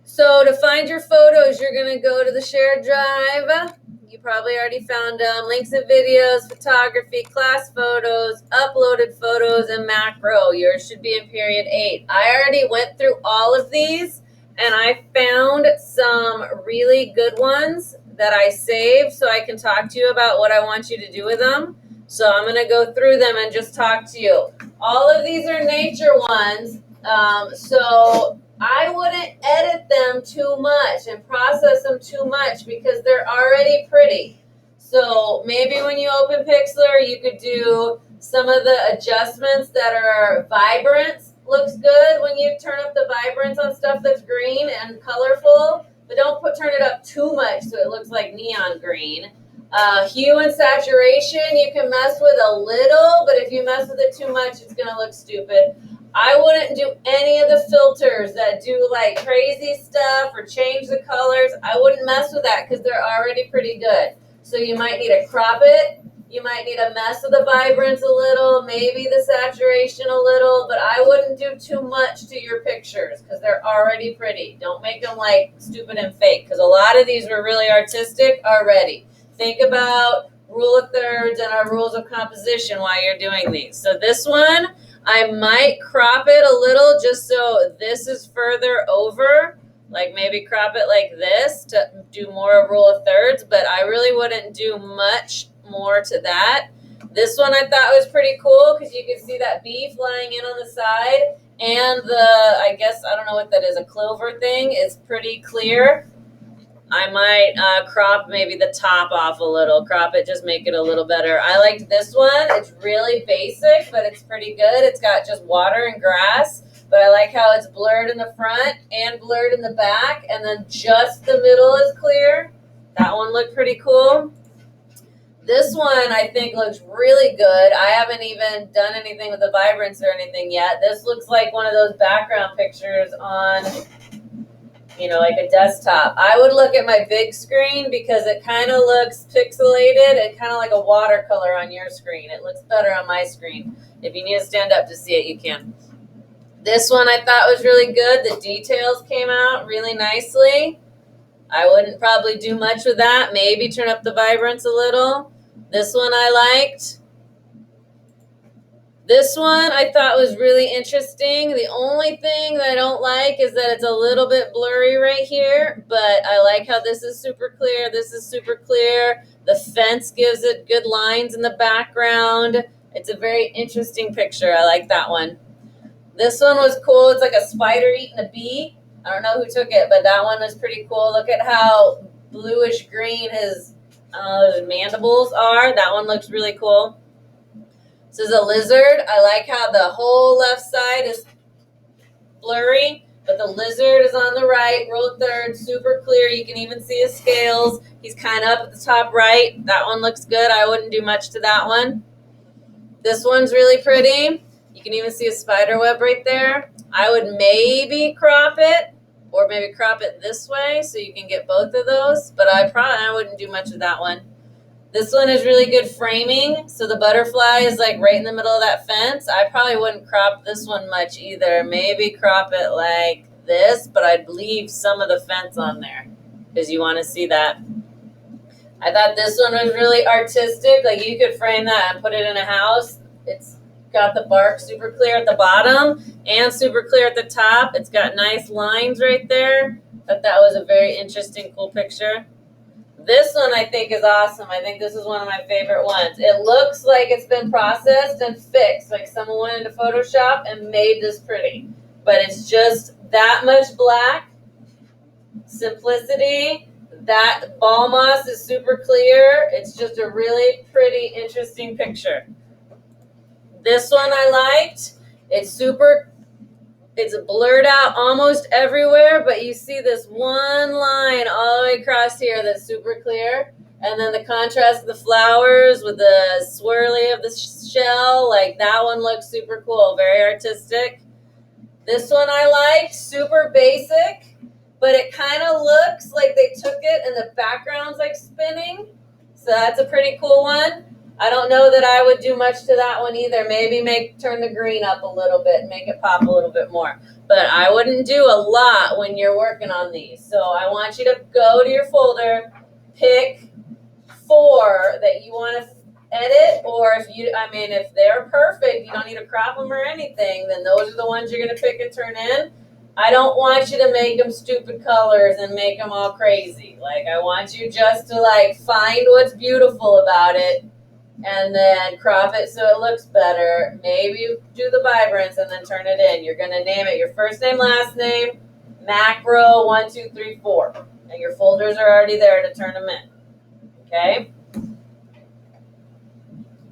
So to find your photos, you're going to go to the shared drive. You probably already found links and videos, photography, class photos, uploaded photos, and macro. Yours should be in period 8. I already went through all of these, and I found some really good ones that I saved so I can talk to you about what I want you to do with them. So I'm going to go through them and just talk to you. All of these are nature ones. So I wouldn't edit them too much and process them too much because they're already pretty. So maybe when you open Pixlr, you could do some of the adjustments that are vibrance. Looks good when you turn up the vibrance on stuff that's green and colorful, but don't turn it up too much so it looks like neon green. Hue and saturation, you can mess with a little, but if you mess with it too much, it's gonna look stupid. I wouldn't do any of the filters that do like crazy stuff or change the colors. I wouldn't mess with that because they're already pretty good. So you might need to crop it. You might need to mess with the vibrance a little, maybe the saturation a little, but I wouldn't do too much to your pictures because they're already pretty. Don't make them like stupid and fake because a lot of these were really artistic already. Think about rule of thirds and our rules of composition while you're doing these. So this one, I might crop it a little just so this is further over, like maybe crop it like this to do more rule of thirds, but I really wouldn't do much more to that. This one I thought was pretty cool because you can see that bee flying in on the side, and I guess, I don't know what that is, a clover thing is pretty clear. I might crop maybe the top off a little, crop it, just make it a little better. I liked this one. It's really basic, but it's pretty good. It's got just water and grass, but I like how it's blurred in the front and blurred in the back, and then just the middle is clear. That one looked pretty cool. This one I think looks really good. I haven't even done anything with the vibrance or anything yet. This looks like one of those background pictures on, like a desktop. I would look at my big screen because it kind of looks pixelated and kind of like a watercolor on your screen. It looks better on my screen. If you need to stand up to see it, you can. This one I thought was really good. The details came out really nicely. I wouldn't probably do much with that. Maybe turn up the vibrance a little. This one I liked. This one I thought was really interesting. The only thing that I don't like is that it's a little bit blurry right here, but I like how this is super clear. This is super clear. The fence gives it good lines in the background. It's a very interesting picture. I like that one. This one was cool. It's like a spider eating a bee. I don't know who took it, but that one was pretty cool. Look at how bluish green his mandibles are. That one looks really cool. This is a lizard. I like how the whole left side is blurry, but the lizard is on the right, rule of thirds, super clear. You can even see his scales. He's kind of up at the top right. That one looks good. I wouldn't do much to that one. This one's really pretty. You can even see a spider web right there. I would maybe crop it, or maybe crop it this way so you can get both of those, but I wouldn't do much of that one. This one is really good framing. So the butterfly is like right in the middle of that fence. I probably wouldn't crop this one much either. Maybe crop it like this, but I'd leave some of the fence on there because you want to see that. I thought this one was really artistic. Like you could frame that and put it in a house. It's got the bark super clear at the bottom and super clear at the top. It's got nice lines right there. But that was a very interesting, cool picture. This one I think is awesome. I think this is one of my favorite ones. It looks like it's been processed and fixed, like someone went into Photoshop and made this pretty. But it's just that much black, simplicity. That ball moss is super clear. It's just a really pretty, interesting picture. This one I liked. It's blurred out almost everywhere, but you see this one line all the way across here that's super clear. And then the contrast of the flowers with the swirly of the shell, like that one looks super cool, very artistic. This one I liked, super basic, but it kind of looks like they took it and the background's like spinning. So that's a pretty cool one. I don't know that I would do much to that one either. Maybe turn the green up a little bit, make it pop a little bit more. But I wouldn't do a lot when you're working on these. So I want you to go to your folder, pick 4 that you want to edit, or if they're perfect, you don't need to crop them or anything, then those are the ones you're going to pick and turn in. I don't want you to make them stupid colors and make them all crazy. Like, I want you just to like find what's beautiful about it and then crop it so it looks better. Maybe do the vibrance and then turn it in. You're going to name it your first name, last name, macro 1, 2, 3, 4. And your folders are already there to turn them in. Okay?